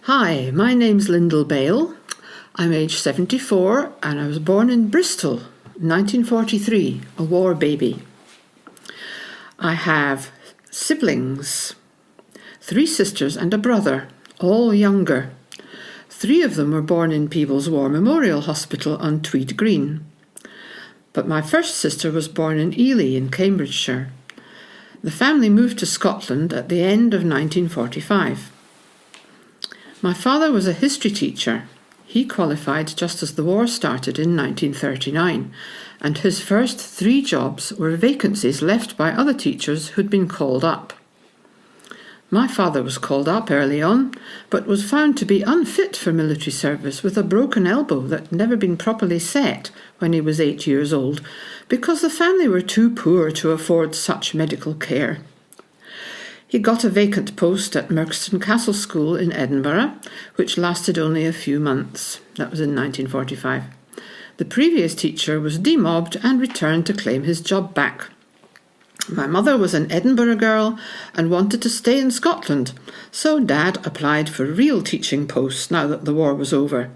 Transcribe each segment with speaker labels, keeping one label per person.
Speaker 1: Hi, my name's Lyndal Bale. I'm aged 74 and I was born in Bristol, 1943, a war baby. I have siblings, 3 sisters and a brother, all younger. 3 of them were born in Peebles War Memorial Hospital on Tweed Green. But my first sister was born in Ely in Cambridgeshire. The family moved to Scotland at the end of 1945. My father was a history teacher. He qualified just as the war started in 1939, and his first 3 jobs were vacancies left by other teachers who'd been called up. My father was called up early on, but was found to be unfit for military service with a broken elbow that had never been properly set when he was 8 years old, because the family were too poor to afford such medical care. He got a vacant post at Merkston Castle School in Edinburgh, which lasted only a few months. That was in 1945. The previous teacher was demobbed and returned to claim his job back. My mother was an Edinburgh girl and wanted to stay in Scotland, so Dad applied for real teaching posts now that the war was over.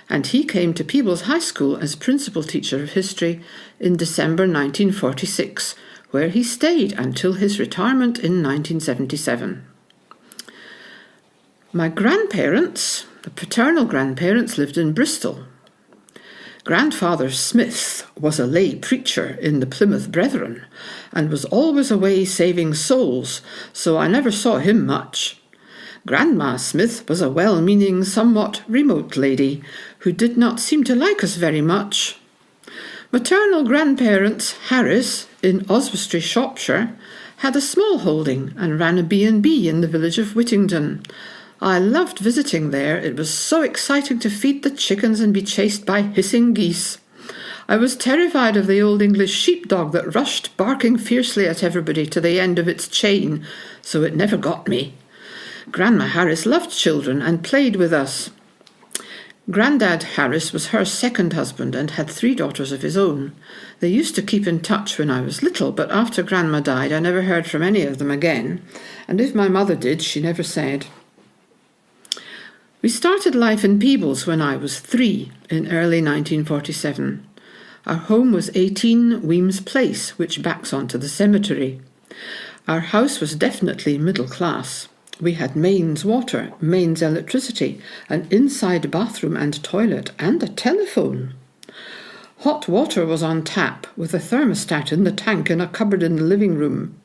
Speaker 1: And he came to Peebles High School as principal teacher of history in December 1946, where he stayed until his retirement in 1977. My grandparents, the paternal grandparents, lived in Bristol. Grandfather Smith was a lay preacher in the Plymouth Brethren and was always away saving souls, so I never saw him much. Grandma Smith was a well-meaning, somewhat remote lady who did not seem to like us very much. Maternal grandparents Harris in Oswestry, Shropshire, had a small holding and ran a B&B in the village of Whittington. I loved visiting there. It was so exciting to feed the chickens and be chased by hissing geese. I was terrified of the old English sheepdog that rushed barking fiercely at everybody to the end of its chain, so it never got me. Grandma Harris loved children and played with us. Grandad Harris was her second husband and had 3 daughters of his own. They used to keep in touch when I was little, but after Grandma died I never heard from any of them again, and if my mother did, she never said. We started life in Peebles when I was 3 in early 1947. Our home was 18 Weems Place, which backs onto the cemetery. Our house was definitely middle class. We had mains water, mains electricity, an inside bathroom and toilet, and a telephone. Hot water was on tap, with a thermostat in the tank in a cupboard in the living room.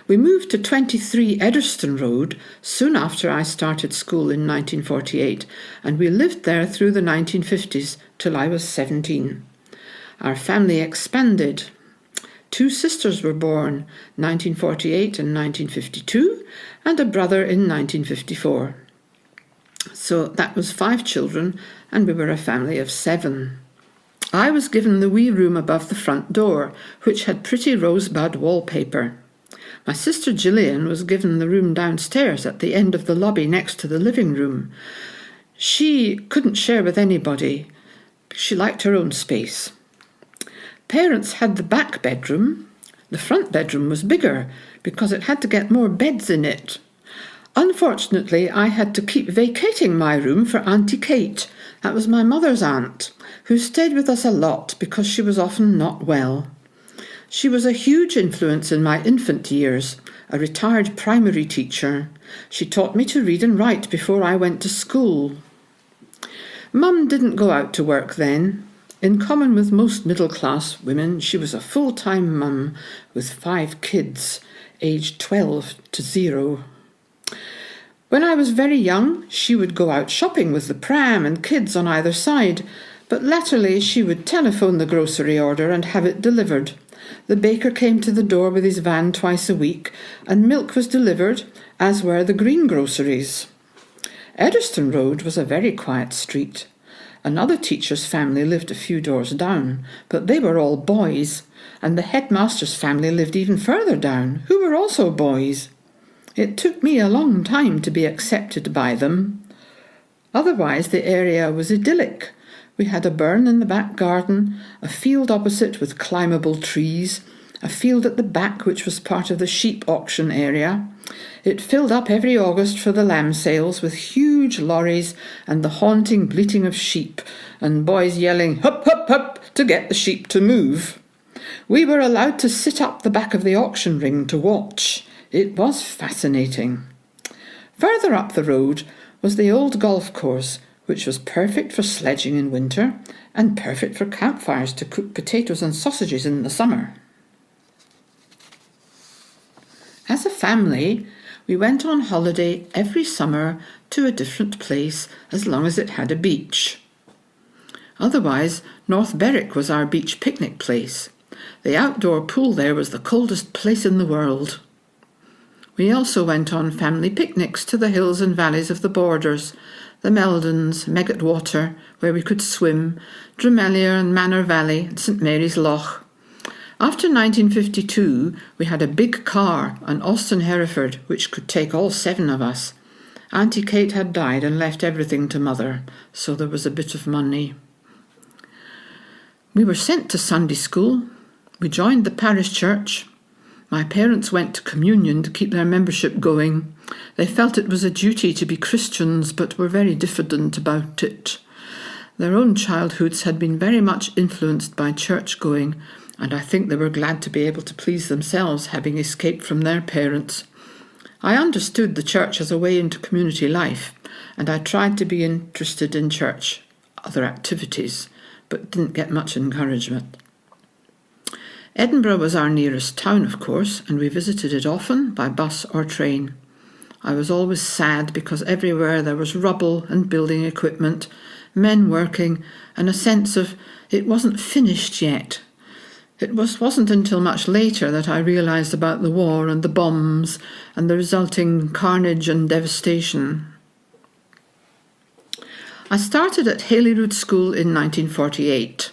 Speaker 1: We moved to 23 Edderston Road soon after I started school in 1948, and we lived there through the 1950s till I was 17. Our family expanded. 2 sisters were born, 1948 and 1952, and a brother in 1954. So that was 5 children, and we were a family of 7. I was given the wee room above the front door, which had pretty rosebud wallpaper. My sister Gillian was given the room downstairs at the end of the lobby next to the living room. She couldn't share with anybody. She liked her own space. Parents had the back bedroom. The front bedroom was bigger because it had to get more beds in it. Unfortunately, I had to keep vacating my room for Auntie Kate. That was my mother's aunt, who stayed with us a lot because she was often not well. She was a huge influence in my infant years, a retired primary teacher. She taught me to read and write before I went to school. Mum didn't go out to work then. In common with most middle-class women, she was a full-time mum with 5 kids, aged 12 to 0. When I was very young, she would go out shopping with the pram and kids on either side, but latterly she would telephone the grocery order and have it delivered. The baker came to the door with his van twice a week, and milk was delivered, as were the greengroceries. Edderston Road was a very quiet street. Another teacher's family lived a few doors down, but they were all boys, and the headmaster's family lived even further down, who were also boys. It took me a long time to be accepted by them. Otherwise, the area was idyllic. We had a burn in the back garden, a field opposite with climbable trees, a field at the back which was part of the sheep auction area. It filled up every August for the lamb sales with huge huge lorries and the haunting bleating of sheep, and boys yelling, "Hup, hup, hup," to get the sheep to move. We were allowed to sit up the back of the auction ring to watch. It was fascinating. Further up the road was the old golf course, which was perfect for sledging in winter and perfect for campfires to cook potatoes and sausages in the summer. As a family, we went on holiday every summer to a different place as long as it had a beach. Otherwise, North Berwick was our beach picnic place. The outdoor pool there was the coldest place in the world. We also went on family picnics to the hills and valleys of the borders, the Meldons, Megget Water, where we could swim, Drumelia and Manor Valley, and St Mary's Loch. After 1952, we had a big car, an Austin Hereford, which could take all 7 of us. Auntie Kate had died and left everything to Mother, so there was a bit of money. We were sent to Sunday school. We joined the parish church. My parents went to communion to keep their membership going. They felt it was a duty to be Christians, but were very diffident about it. Their own childhoods had been very much influenced by church going, and I think they were glad to be able to please themselves, having escaped from their parents. I understood the church as a way into community life, and I tried to be interested in church, other activities, but didn't get much encouragement. Edinburgh was our nearest town, of course, and we visited it often by bus or train. I was always sad because everywhere there was rubble and building equipment, men working, and a sense of it wasn't finished yet. It wasn't until much later that I realised about the war and the bombs and the resulting carnage and devastation. I started at Holyrood School in 1948.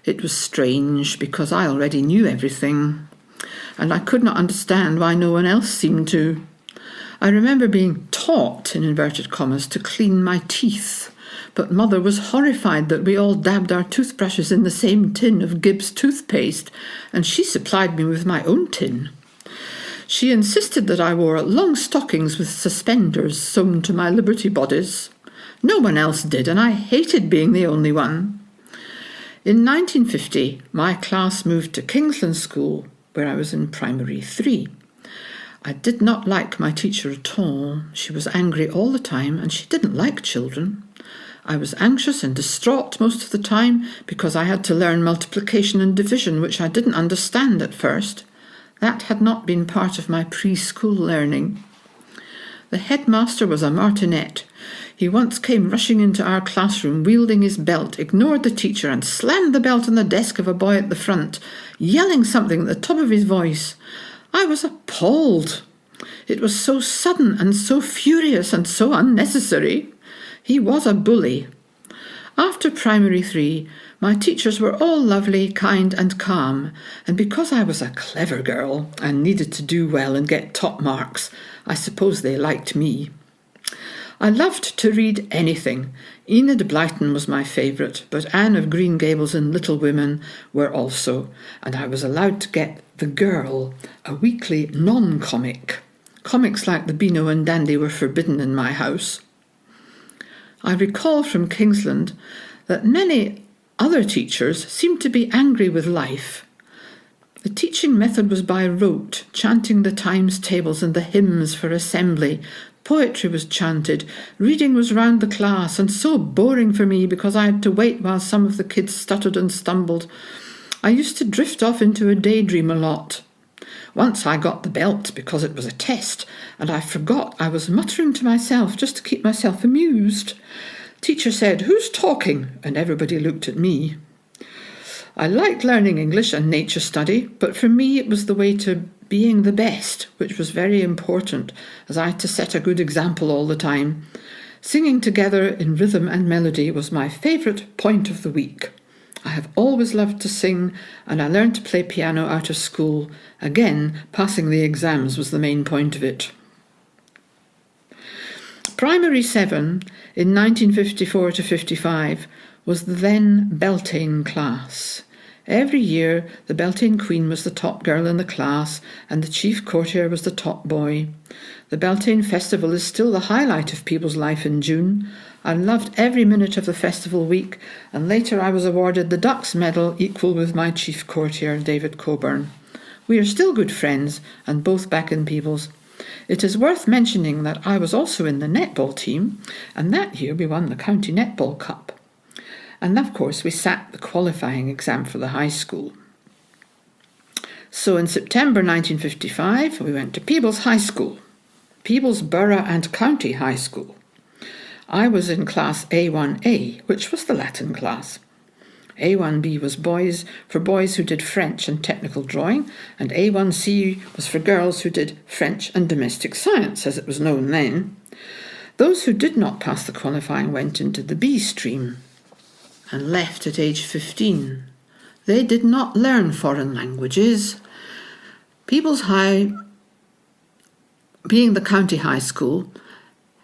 Speaker 1: It was strange because I already knew everything, and I could not understand why no one else seemed to. I remember being taught, in inverted commas, to clean my teeth, but Mother was horrified that we all dabbed our toothbrushes in the same tin of Gibbs toothpaste, and she supplied me with my own tin. She insisted that I wore long stockings with suspenders sewn to my Liberty bodies. No one else did, and I hated being the only one. In 1950, my class moved to Kingsland School, where I was in Primary 3. I did not like my teacher at all. She was angry all the time, and she didn't like children. I was anxious and distraught most of the time because I had to learn multiplication and division, which I didn't understand at first. That had not been part of my preschool learning. The headmaster was a martinet. He once came rushing into our classroom, wielding his belt, ignored the teacher and slammed the belt on the desk of a boy at the front, yelling something at the top of his voice. I was appalled. It was so sudden and so furious and so unnecessary. He was a bully. After Primary 3, my teachers were all lovely, kind and calm, and because I was a clever girl and needed to do well and get top marks, I suppose they liked me. I loved to read anything. Enid Blyton was my favourite, but Anne of Green Gables and Little Women were also, and I was allowed to get The Girl, a weekly non-comic. Comics like the Beano and Dandy were forbidden in my house. I recall from Kingsland that many other teachers seemed to be angry with life. The teaching method was by rote, chanting the times tables and the hymns for assembly. Poetry was chanted, reading was round the class, and so boring for me because I had to wait while some of the kids stuttered and stumbled. I used to drift off into a daydream a lot. Once I got the belt because it was a test, and I forgot I was muttering to myself just to keep myself amused. Teacher said, "Who's talking?" and everybody looked at me. I liked learning English and nature study, but for me it was the way to being the best, which was very important, as I had to set a good example all the time. Singing together in rhythm and melody was my favourite point of the week. I have always loved to sing, and I learned to play piano out of school. Again, passing the exams was the main point of it. Primary 7, in 1954 to 55, was the then Beltane class. Every year, the Beltane Queen was the top girl in the class, and the chief courtier was the top boy. The Beltane Festival is still the highlight of Peebles' life in June. I loved every minute of the festival week, and later I was awarded the Dux Medal, equal with my chief courtier, David Coburn. We are still good friends, and both back in Peebles. It is worth mentioning that I was also in the netball team, and that year we won the County Netball Cup. And of course we sat the qualifying exam for the high school. So in September 1955 we went to Peebles High School, Peebles Borough and County High School. I was in class A1A, which was the Latin class. A1B was for boys who did French and technical drawing, and A1C was for girls who did French and domestic science, as it was known then. Those who did not pass the qualifying went into the B stream and left at age 15. They did not learn foreign languages. Peebles High, being the county high school,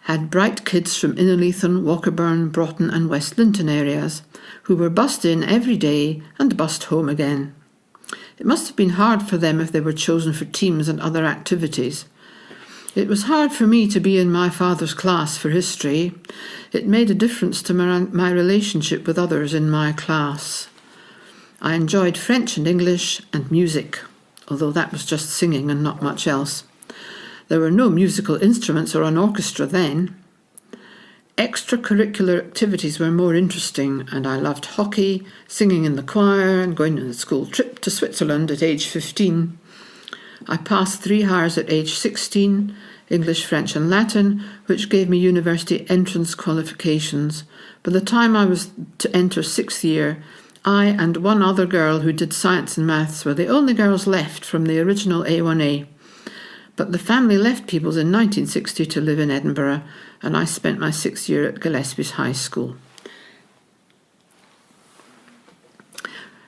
Speaker 1: had bright kids from Innerleithen, Walkerburn, Broughton and West Linton areas who were bussed in every day and bussed home again. It must have been hard for them if they were chosen for teams and other activities. It was hard for me to be in my father's class for history. It made a difference to my relationship with others in my class. I enjoyed French and English and music, although that was just singing and not much else. There were no musical instruments or an orchestra then. Extracurricular activities were more interesting, and I loved hockey, singing in the choir and going on a school trip to Switzerland at age 15. I passed 3 Hires at age 16, English, French and Latin, which gave me university entrance qualifications. By the time I was to enter 6th year, I and one other girl who did science and maths were the only girls left from the original A1A. But the family left Peebles in 1960 to live in Edinburgh, and I spent my 6th year at Gillespie's High School.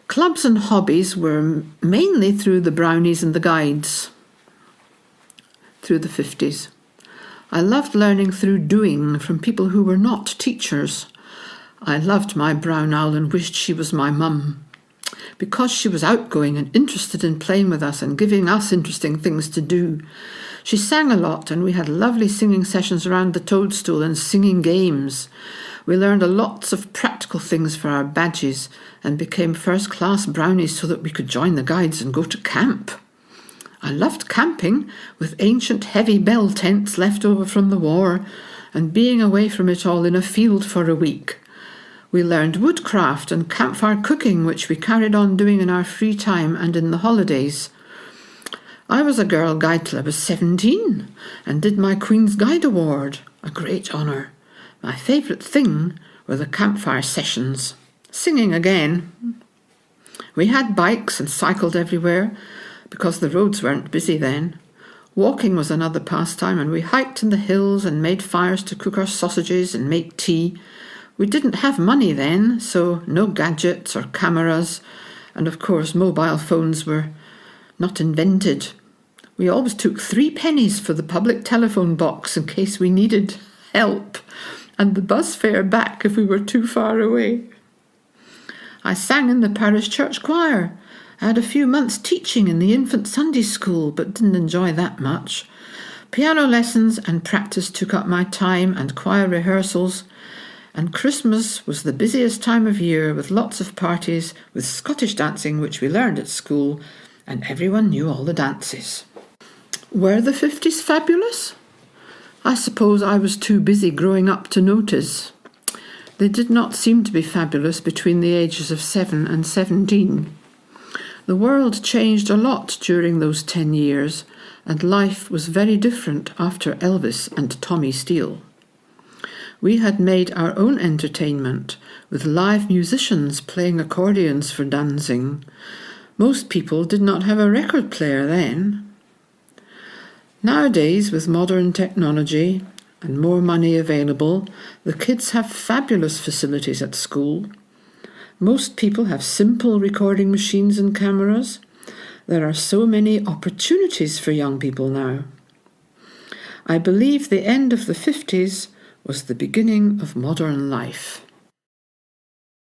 Speaker 1: Clubs and hobbies were mainly through the brownies and the guides, through the 50s. I loved learning through doing from people who were not teachers. I loved my brown owl and wished she was my mum, because she was outgoing and interested in playing with us and giving us interesting things to do. She sang a lot, and we had lovely singing sessions around the toadstool and singing games. We learned lots of practical things for our badges and became first-class brownies so that we could join the guides and go to camp. I loved camping, with ancient heavy bell tents left over from the war, and being away from it all in a field for a week. We learned woodcraft and campfire cooking, which we carried on doing in our free time and in the holidays. I was a girl guide till I was 17 and did my Queen's Guide Award, a great honour. My favourite thing were the campfire sessions. Singing again. We had bikes and cycled everywhere because the roads weren't busy then. Walking was another pastime, and we hiked in the hills and made fires to cook our sausages and make tea. We didn't have money then, so no gadgets or cameras, and of course mobile phones were not invented. We always took 3 pennies for the public telephone box in case we needed help, and the bus fare back if we were too far away. I sang in the parish church choir. I had a few months teaching in the infant Sunday school, but didn't enjoy that much. Piano lessons and practice took up my time, and choir rehearsals. And Christmas was the busiest time of year, with lots of parties, with Scottish dancing, which we learned at school, and everyone knew all the dances. Were the 50s fabulous? I suppose I was too busy growing up to notice. They did not seem to be fabulous between the ages of 7 and 17. The world changed a lot during those 10 years, and life was very different after Elvis and Tommy Steele. We had made our own entertainment, with live musicians playing accordions for dancing. Most people did not have a record player then. Nowadays, with modern technology and more money available, the kids have fabulous facilities at school. Most people have simple recording machines and cameras. There are so many opportunities for young people now. I believe the end of the 50s was the beginning of modern life.